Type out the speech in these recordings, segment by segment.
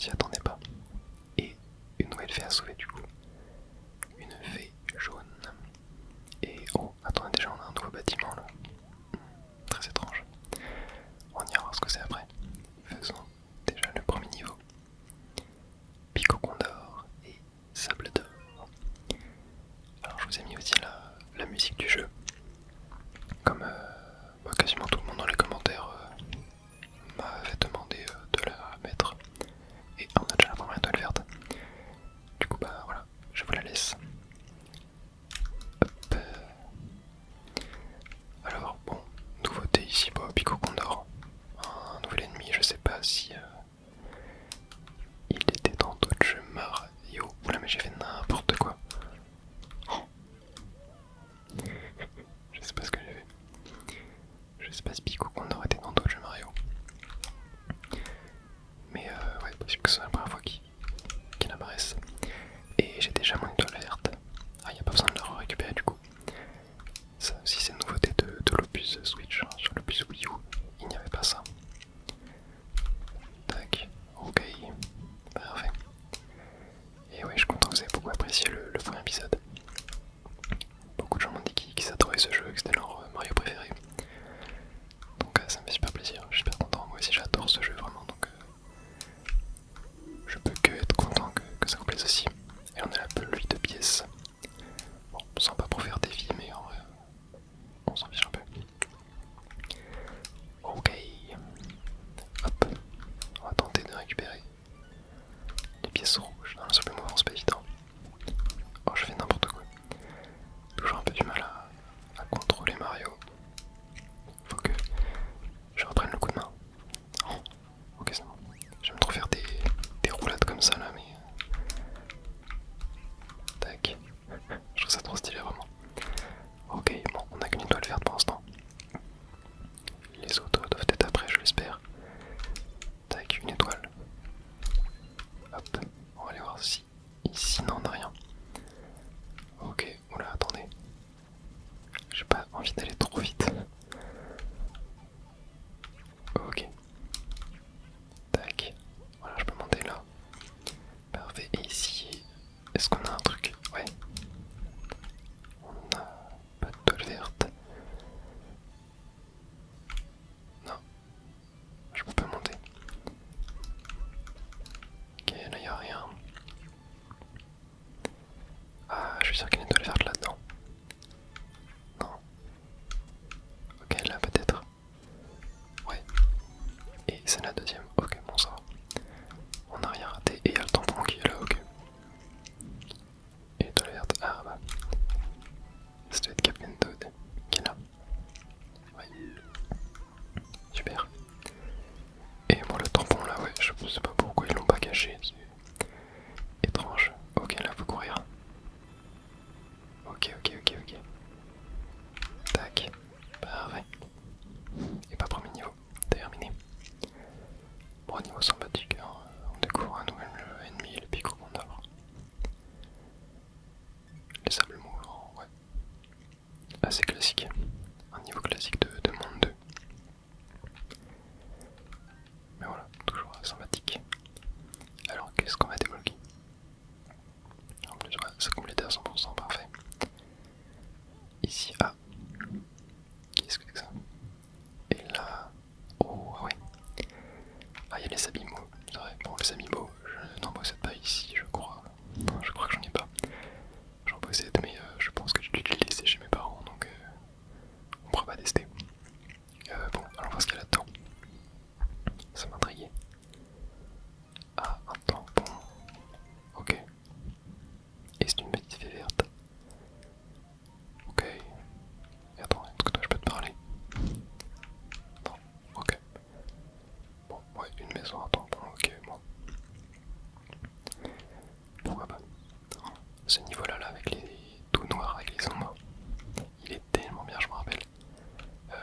s'y attendait pas. Et une nouvelle fée à sauver du coup. Une fée jaune. Et oh, attendez, déjà on a un nouveau bâtiment là. Très étrange. On ira voir ce que c'est après. Faisons déjà le premier niveau. Pico Condor et Sable d'or. Alors je vous ai mis aussi la musique du jeu. Comme quasiment tout le monde dans les commentaires m'avait demandé de la mettre. Et on a déjà la première étoile verte. Du coup bah voilà, je vous la laisse. Hop. Alors bon, nouveauté ici, bah, Pico Condor. Un nouvel ennemi, je sais pas si il était dans d'autres jeux Mario. Oula mais j'ai fait n'importe quoi. Oh. Je sais pas ce que j'ai fait. Je sais pas si Pico Condor était dans d'autres jeux Mario. Mais ouais, possible que ce soit la première fois qu'il apparaisse. Et j'ai déjà mon étoile verte. Ah, y a pas besoin de la récupérer du coup. Ça aussi c'est une nouveauté de l'opus Switch. Sur l'opus Wii U, il n'y avait pas ça. Tac, ok, parfait. Et ouais, je suis content que vous avez beaucoup apprécié le premier épisode. Beaucoup de gens m'ont dit qu'ils adoraient ce jeu, que c'était leur Mario préféré. Donc ça me fait super plaisir, je suis super content. Moi aussi j'adore ce jeu vraiment, donc je peux que être content que ça vous plaise aussi. Et on a la pluie de pièces. Bon, sans pas pour faire des vies, mais en vrai, on s'en fiche un peu. Ok. Hop. On va tenter de récupérer les pièces rouges. Dans la seule mouvement, c'est pas évident. Oh, je fais n'importe quoi. Toujours un peu du mal à contrôler Mario. Faut que je reprenne le coup de main. Oh, ok, c'est bon. J'aime trop faire des roulades comme ça là, mais. Tac. Je trouve ça trop stylé vraiment. Ok, bon, on a qu'une étoile verte pour l'instant. Les autres doivent être après, je l'espère. Tac, une étoile. Hop, on va aller voir si ici non on n'a rien. Ok, oula, attendez. J'ai pas envie d'aller trop vite. Ok. Tac. Voilà, je peux monter là. Parfait. Et ici, est-ce qu'on a un truc? Ouais. On a pas de toile verte. Non. Je peux pas monter. Ok, là y a rien. Ah, je suis sûr qu'il y a une étoile verte là-dedans. Non. Ok, là peut-être. Ouais. Et c'est la deuxième. Ok, bon ça va. On n'a rien raté. Et il y a le tampon qui est là, ok. Et l'étoile verte. Ah bah. Ça doit être Captain Toad qui est là. Ouais. Super. Et bon, le tampon là, ouais, je sais pas pourquoi ils l'ont pas caché. C'est étrange. Ok, là faut courir. Ok, ok, ok, ok. Tac. Parfait. Et pas premier niveau. Terminé. Bon, niveau sympathique, hein. On découvre un nouvel ennemi, le Pico Condor. Les sables mouvants, ouais. Assez classique. Un niveau classique de monde 2. Mais voilà, toujours sympathique. Alors, qu'est-ce qu'on va débloquer? En plus, ouais, ça complète à 100%, parfait. Ici, ah. Qu'est-ce que c'est que ça? Et là, oh, ah ouais. Ah, il y a les abîmaux, c'est vrai. Bon, les abîmaux, je n'en possède pas ici, je crois. Non, je crois que j'en ai pas. J'en possède, mais je pense que je l'ai laissé chez mes parents, donc on pourra pas tester. Bon, alors on va voir ce qu'il y a là-dedans. Ça m'intriguait. Ah, un tampon. Ok. Et c'est une petite fée verte. Ok. Et attends, est-ce que toi je peux te parler? Non. Ok. Bon, ouais, une maison, un tampon, ok, bon. Pourquoi pas? Ce niveau-là, là, avec les tout noirs, avec les ombres, il est tellement bien, je me rappelle.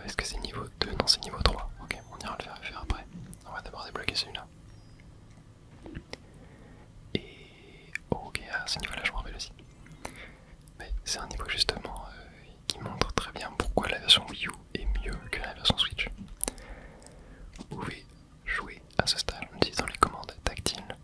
Est-ce que c'est niveau 2? Non, c'est niveau 3. Ok, on ira le faire après. On va d'abord débloquer celui-là. Et ok, ah, ce niveau-là, je me rappelle aussi. Mais c'est un niveau justement qui montre très bien pourquoi la version Wii U est mieux que la version Switch. Vous pouvez jouer à ce stade en utilisant les commandes tactiles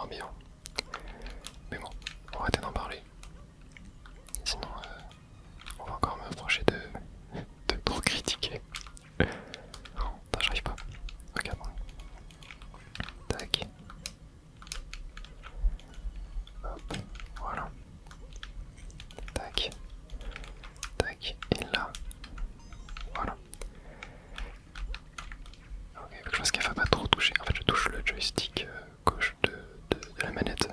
bien. Mais bon, on va arrêter d'en parler. Sinon, on va encore me reprocher de trop critiquer. Attends, j'arrive pas. Regarde. Tac. Hop, voilà. Tac. Tac. Et là. Voilà. Ok, faut que je fasse gaffe à pas trop toucher. En fait, je touche le joystick gauche de la manette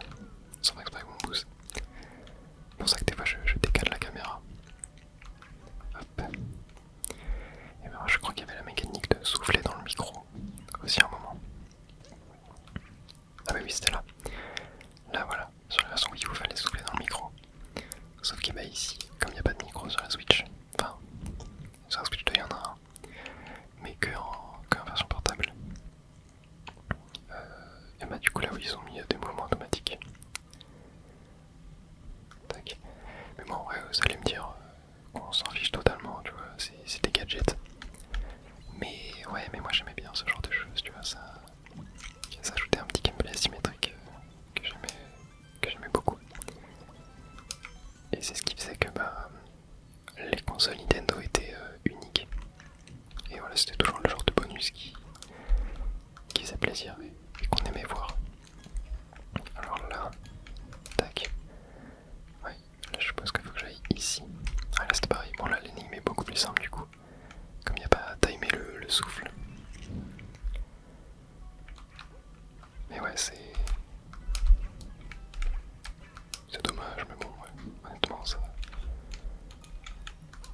sans faire exprès avec mon pouce. C'est pour ça que des fois je décale la caméra. Hop. Et ben, je crois qu'il y avait la mécanique de souffler dans le micro aussi un moment. Ah bah oui, c'était là. Là voilà, sur la version Wii U, il fallait souffler dans le micro. Sauf que bah ici, comme il n'y a pas de micro sur la Switch, enfin, sur la Switch 2 il y en a un, mais que en version portable. Et bah du coup là où ils ont mis des mouvements automatiques. Tac. Mais bon ouais, vous allez me dire qu'on s'en fiche totalement, tu vois, c'est des gadgets. Mais ouais, mais moi j'aimais bien ce genre de choses, tu vois, ça ajoutait un petit gameplay asymétrique que j'aimais beaucoup. Et c'est ce qui faisait que bah, les consoles Nintendo étaient uniques. Et voilà, c'était toujours le genre de bonus qui faisait plaisir et qu'on aimait voir. Alors là, tac. Ouais, là je suppose qu'il faut que j'aille ici. Ah là c'est pareil, bon là l'énigme est beaucoup plus simple du coup. Comme il n'y a pas à timer le souffle. Mais ouais, c'est dommage, mais bon, ouais, honnêtement,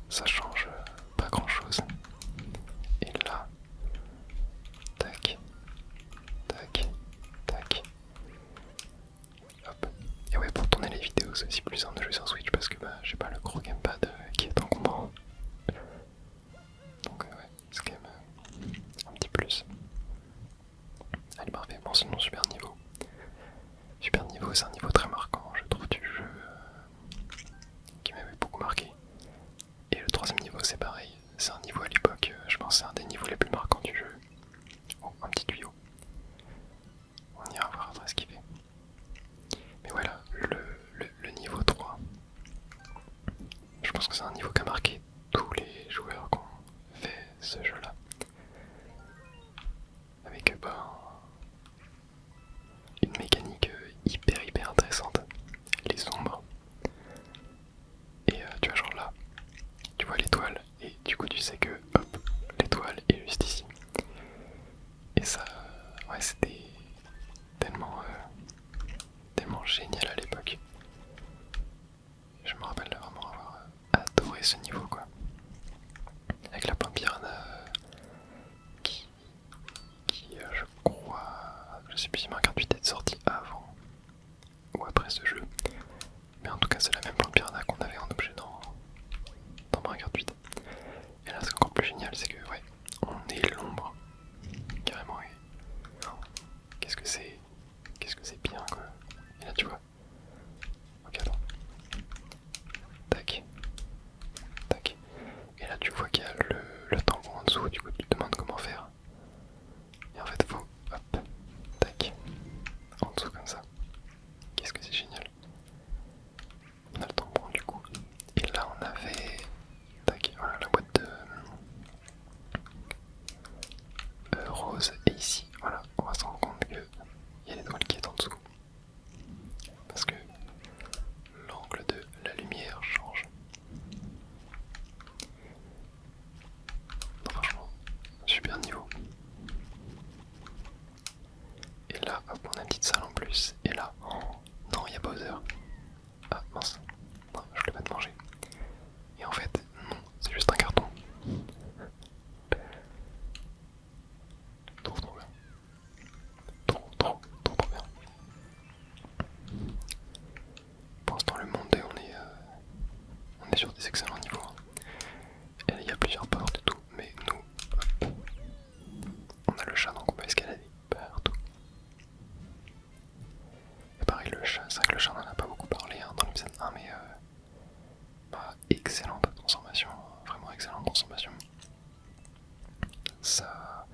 ça change pas grand chose. Et là, tac, tac, tac, hop. Et ouais, pour tourner les vidéos, c'est aussi plus simple de jouer sur Switch parce que bah, j'ai pas le gros gamepad qui est encombrant. Donc, ouais, c'est quand même un petit plus. Allez, parfait. Bon, sinon, super niveau. Super niveau, c'est un niveau très marquant, je trouve, du jeu qui m'avait beaucoup marqué. Et le troisième niveau, c'est pareil. C'est un niveau à l'époque, je pense, c'est un des niveaux les plus marquants du jeu. Oh, un petit tuyau. On ira voir après ce qu'il fait. Mais voilà, le niveau 3. Je pense que c'est un niveau qui a marqué tous les joueurs qui ont fait ce jeu-là. Avec une mécanique hyper intéressante. Les ombres. Et tu vois genre là, tu vois l'étoile et du coup tu sais que hop, l'étoile est juste ici. Et ça, ouais c'était tellement génial à l'époque. Je me rappelle vraiment avoir adoré ce niveau quoi. Avec la plante piranha qui je crois, je sais plus si Mario Kart 8 est sorti avant ou après ce jeu. Mais en tout cas c'est la même plante piranha qu'on avait en objet dans Mario Kart 8. Et là ce qui est encore plus génial c'est que ouais, on est l'ombre. Carrément et oh, qu'est-ce que c'est bien quoi. Et là tu vois. Ok attends. Tac. Tac. Et là tu vois qu'il y a le tampon en dessous, du coup tu te demandes comment faire. Et en fait faut hop, tac, en dessous comme ça. Qu'est-ce que c'est génial. On a le tampon du coup. Et là on avait, tac, voilà la boîte de rose. Et ici, voilà, on va se rendre compte qu'il y a l'étoile qui est en dessous. Parce que l'angle de la lumière change. Non, franchement, super niveau. Et là, hop, on a une petite salle en plus. Et là, oh, non, il y a Bowser. Ah mince, non, je voulais pas te manger. Et en fait, non, c'est juste un carton. Trop bien. Trop bien. Pour l'instant, le monde, on est sur des excellents niveaux. Et il y a plusieurs portes et tout, mais nous, hop, on a le chat donc on peut escalader partout. Et pareil, le chat, c'est vrai que le chat on en a pas beaucoup parlé hein, dans l'épisode 1, mais excellente transformation, vraiment excellente transformation. Ça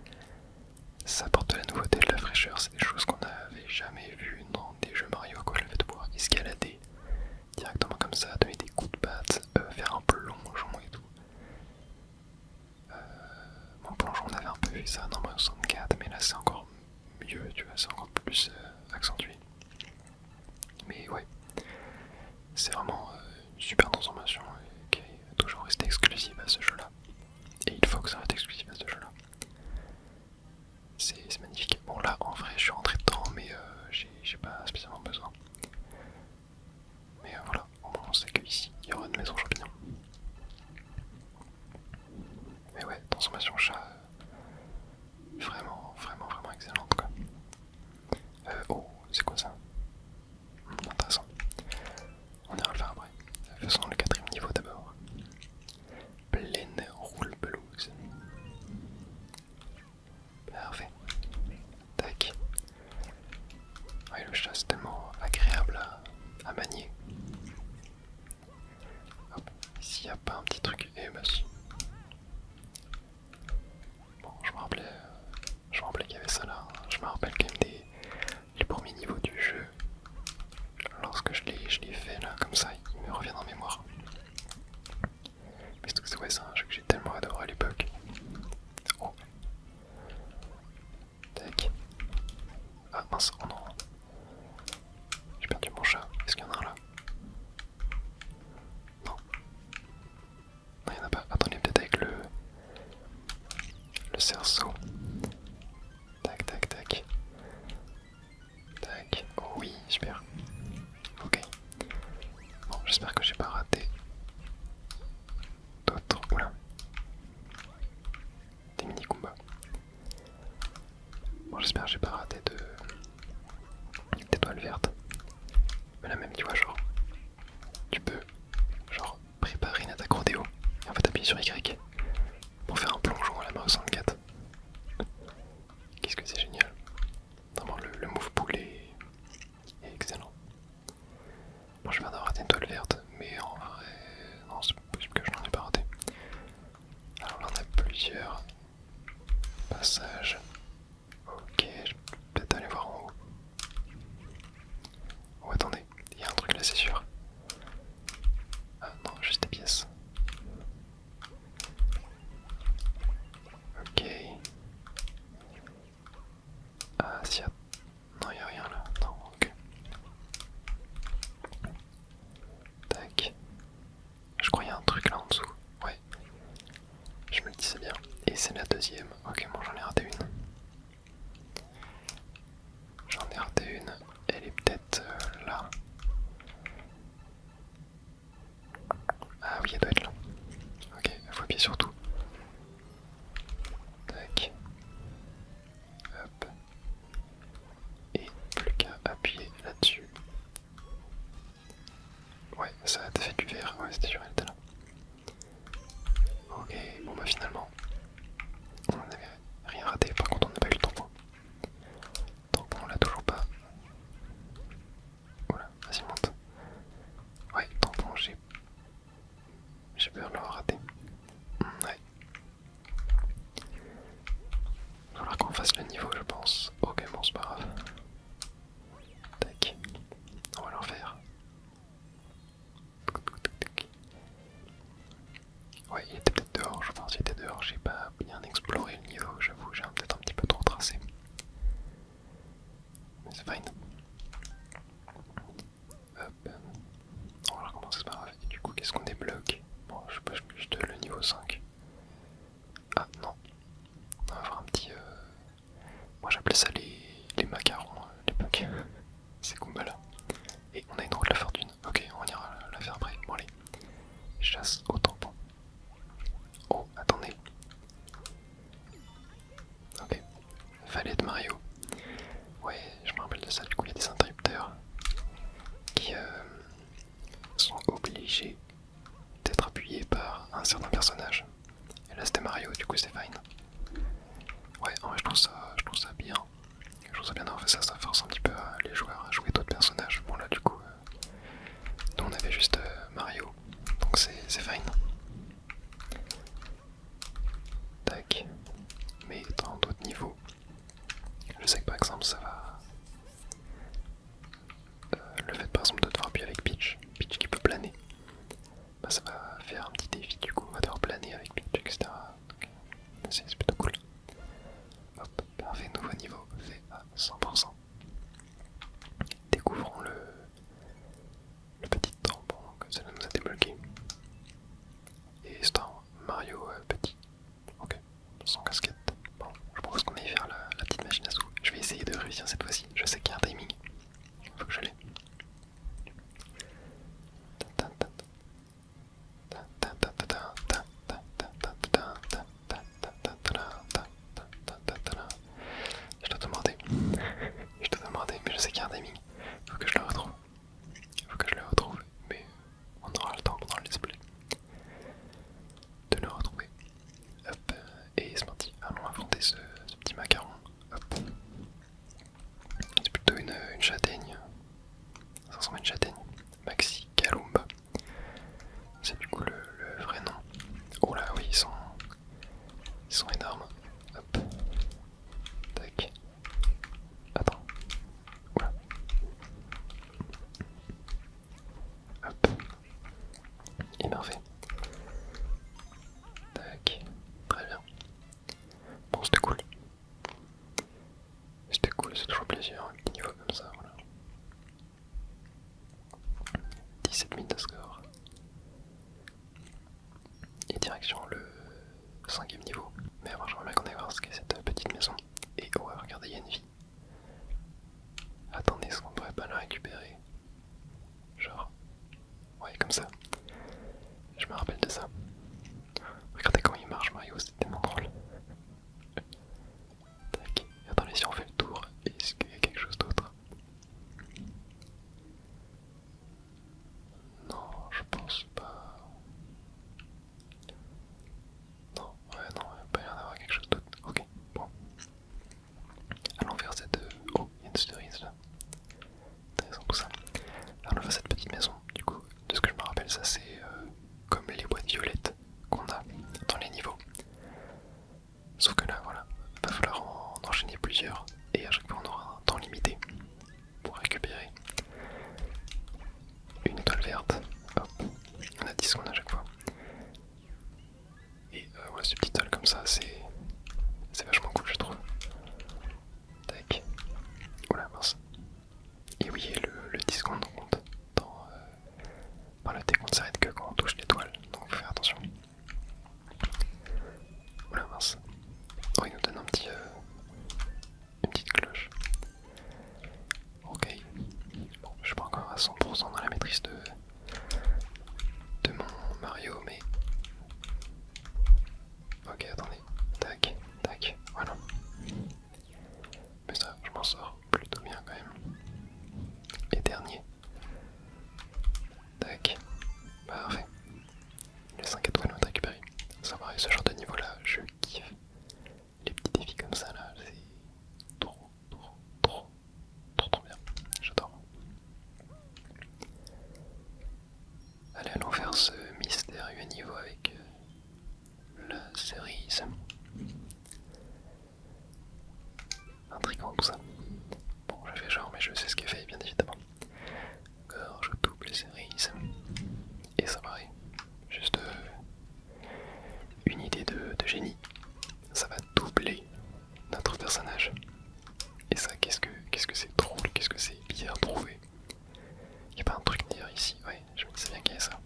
apporte de la nouveauté, de la fraîcheur, c'est des choses qu'on n'avait jamais vues dans ça, donner des coups de patte, faire un plongeon et tout. Mon plongeon, on avait un peu vu ça dans Mario 64, mais là c'est encore mieux, tu vois, c'est encore plus accentué. Mais ouais, c'est vraiment une super transformation qui est toujours restée exclusive à ce jeu-là. Et il faut que ça reste exclusif à ce jeu-là. C'est magnifique. Bon là, en vrai, je suis rentré dedans, mais j'ai pas spécialement besoin. Mais voilà, au moins on sait qu'ici, il y aura une maison champignon. Mais ouais, transformation chat, vraiment, vraiment, vraiment excellente quoi. Oh, c'est quoi ça? Intéressant. On ira le faire après. Faisons le quatrième niveau d'abord. Pleine roule pelouse. Parfait. Tac. Ouais, le chat c'est tellement agréable à manier. Hop, ici y a pas un petit truc. Eh bah si. Bon, je me rappelais qu'il y avait ça là. Je me rappelle quand même les premiers niveaux du jeu. Lorsque je l'ai fait là, comme ça, il me revient en mémoire. Mais c'est ouais, c'est un jeu que j'ai tellement adoré à l'époque. Oh. Tac. Ah mince, oh non. J'ai perdu mon chat. Est-ce qu'il y en a un là? Non. Non, il n'y en a pas. Attendez, peut-être avec le cerceau. Tac, tac, tac. Tac. Oh oui, super. Ok. Bon, j'espère que j'ai pas raté d'autres. Oula. Des mini combats. Bon, j'espère que j'ai pas raté d'étoiles vertes. Mais là même, tu vois, genre, tu peux, genre, préparer une attaque rodéo et en fait appuyer sur Y pour faire un plongeon à la Mario 64. Qu'est-ce que c'est génial. Vraiment, le move pool est excellent. Bon, je viens d'avoir raté une étoile verte, mais en vrai, non, c'est possible que je n'en ai pas raté. Alors là, on a plusieurs passages. Ok, je peux peut-être aller voir en haut. Oh, attendez, il y a un truc là, c'est sûr. Ah non, juste des pièces. Ok. Ah, si, non, il y a rien là. Non, ok. Tac. Je crois qu'il y a un truc là en dessous. Ouais. Je me le disais bien. Et c'est la deuxième. Ok, bon, j'en ai raté une. J'en ai raté une. Elle est peut-être là. limite de score. Et direction le 5ème niveau. Mais avant j'aimerais bien qu'on aille voir ce qu'est cette petite maison. Et ouais, regardez, il y a une vie. Attendez, est-ce qu'on pourrait pas la récupérer? Genre, ouais, comme ça. Je me rappelle de ça. Regardez comment il marche Mario, c'est tellement drôle. Tac. Attendez, si on fait le tour, est-ce qu'il y a quelque chose d'autre? Non, je pense pas. Non, ouais, non, il va pas y en avoir quelque chose d'autre. Ok, bon. Allons vers cette... Oh, il y a une cerise là. Intéressant tout ça. Allons vers cette petite maison. Du coup, de ce que je me rappelle, ça c'est comme les boîtes violettes qu'on a dans les niveaux. Sauf que là, voilà, va falloir en enchaîner plusieurs. Et à chaque fois, on aura un temps limité pour récupérer une étoile verte. Hop, on a 10 secondes à chaque fois. Et ouais, ce petit étoile comme ça, c'est vachement cool, je trouve. Tac. Oula, mince. Et oui, le 10 secondes compte dans... le T compte s'arrête que quand on touche l'étoile, donc faut faire attention. Oula, mince. Oh, il nous donne un petit... une petite cloche. Ok. Bon, je suis pas encore à 100% dans la maîtrise de mon Mario, mais... Ok, attendez. Tac, tac, voilà. Mais ça, je m'en sors plutôt bien quand même. Et dernier. Tac. Parfait. Les 5 étoiles vont être récupérées. Ça va, ce genre de niveau là, je kiffe. Les petits défis comme ça là, c'est trop bien. J'adore. Allez, allons faire ce mystérieux niveau avec la cerise. Intriguant tout ça. Bon, je fais genre, mais je sais ce qu'elle fait, bien évidemment. Alors, je double les cerises. Et ça pareil. Juste une idée de génie. Ça va doubler notre personnage. Et ça, qu'est-ce que c'est drôle, qu'est-ce que c'est bien trouvé. Y'a pas un truc dire ici, ouais, je me disais bien qu'il y a ça.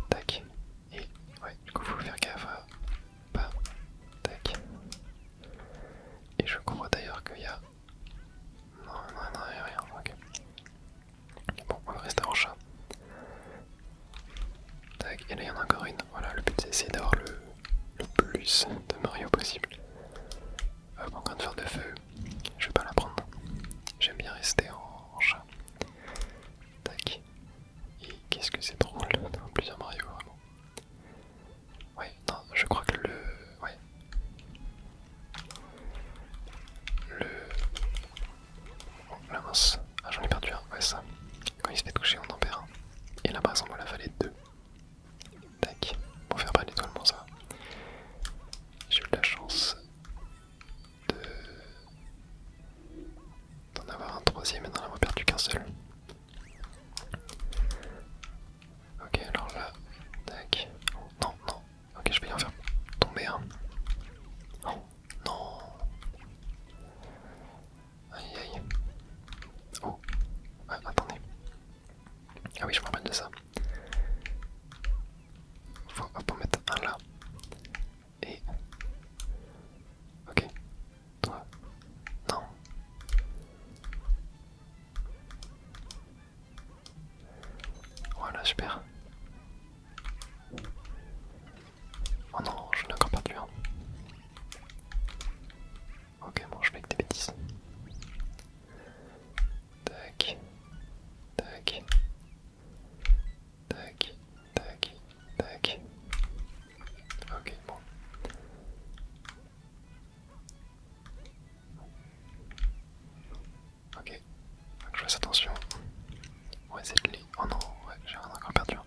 Tac. Et ouais, du coup faut faire gaffe à pas. Tac. Et je crois d'ailleurs qu'il y a... Non, il y a rien, ok. Bon, on va rester en chat. Tac, et là il y en a encore une. Voilà, le but c'est essayer d'avoir le plus de Mario possible. Hop, encore une fleur de feu. Je vais pas la prendre. J'aime bien rester en chat. Tac. Et qu'est-ce que c'est drôle d'avoir plusieurs Mario, vraiment. Ouais, non, je crois que le... Ouais. Le... Oh, la mince. Ah, j'en ai perdu un, ouais, ça. Quand il se fait toucher, on en perd un. Et là, par exemple, il fallait 2. Tac. Pour faire pas l'étoile, bon, ça va. J'ai eu de la chance d'en avoir un troisième et d'en avoir perdu qu'un seul. Ok, alors là, tac. Oh, non, non. Ok, je vais y en faire tomber un. Oh, non. Aïe, aïe. Oh, ah, attendez. Ah oui, je me rappelle de ça. Faut en mettre un là. Et... Ok. Toi. Non. Voilà, super. Oh non, je n'ai encore perdu un. Ok, bon, je fais que des bêtises. Tac. Tac. Tac. Tac. Tac. Ok, bon. Ok. Faut que je fasse attention. On va essayer de les... Oh non, ouais, j'ai encore perdu un.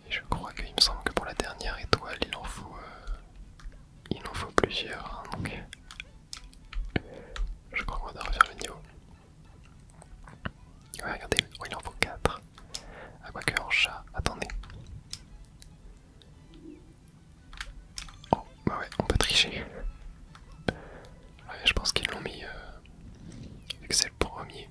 Et je crois qu'il me semble que pour la dernière étoile, il en faut plusieurs. Hein, donc, je crois qu'on va refaire le niveau. Ouais, regardez, oh, il en faut 4. Ah, quoique en chat, attendez. Oh, bah ouais, on peut tricher. Ouais, je pense qu'ils l'ont mis vu que c'est le premier.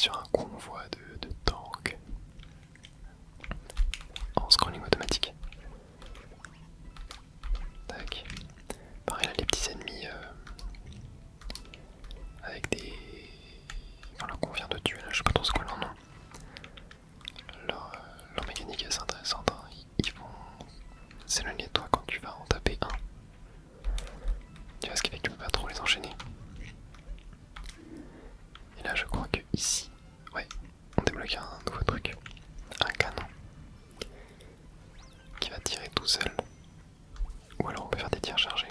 sur un convoi de tanks en scrolling automatique. Tac. Pareil là les petits ennemis avec des... Voilà qu'on vient de tuer là, je sais pas trop c'est quoi leur nom. Leur mécanique est assez intéressante, hein. Ils vont s'éloigner de toi quand tu vas en taper un. Tu vois ce qui fait que tu peux pas trop les enchaîner. Et là je crois que ici, ouais, on débloque un nouveau truc. Un canon qui va tirer tout seul. Ou alors on peut faire des tirs chargés.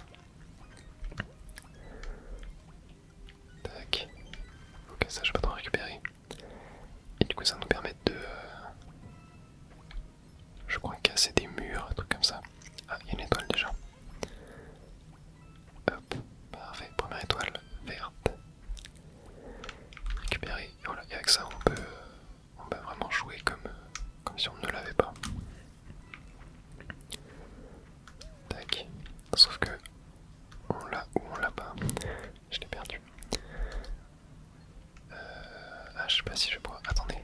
Tac. Ok, ça je peux pas trop récupérer. Et du coup ça nous permet de... je crois casser des murs, un truc comme ça. Ah, il y a une étoile déjà. Hop, parfait, première étoile verte. Récupérer, et voilà, et avec ça on peut vraiment jouer comme si on ne l'avait pas. Tac, sauf que on l'a ou on l'a pas. Je l'ai perdu. Ah, je sais pas si je pourrais. Attendez.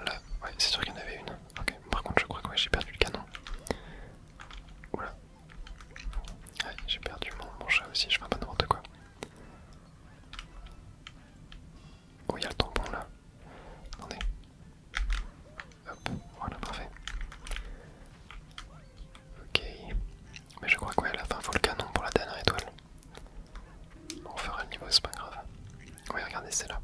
Là, ouais, c'est sûr qu'il y en avait une. Ok, par contre, je crois que ouais, j'ai perdu le canon. Oula. Ouais, j'ai perdu mon chat aussi, je fais pas n'importe quoi. Oh, il y a le tampon là. Attendez. Hop, voilà, parfait. Ok. Mais je crois que ouais, à la fin, faut le canon pour la dernière étoile. On fera le niveau, c'est pas grave. Ouais, regardez, c'est là.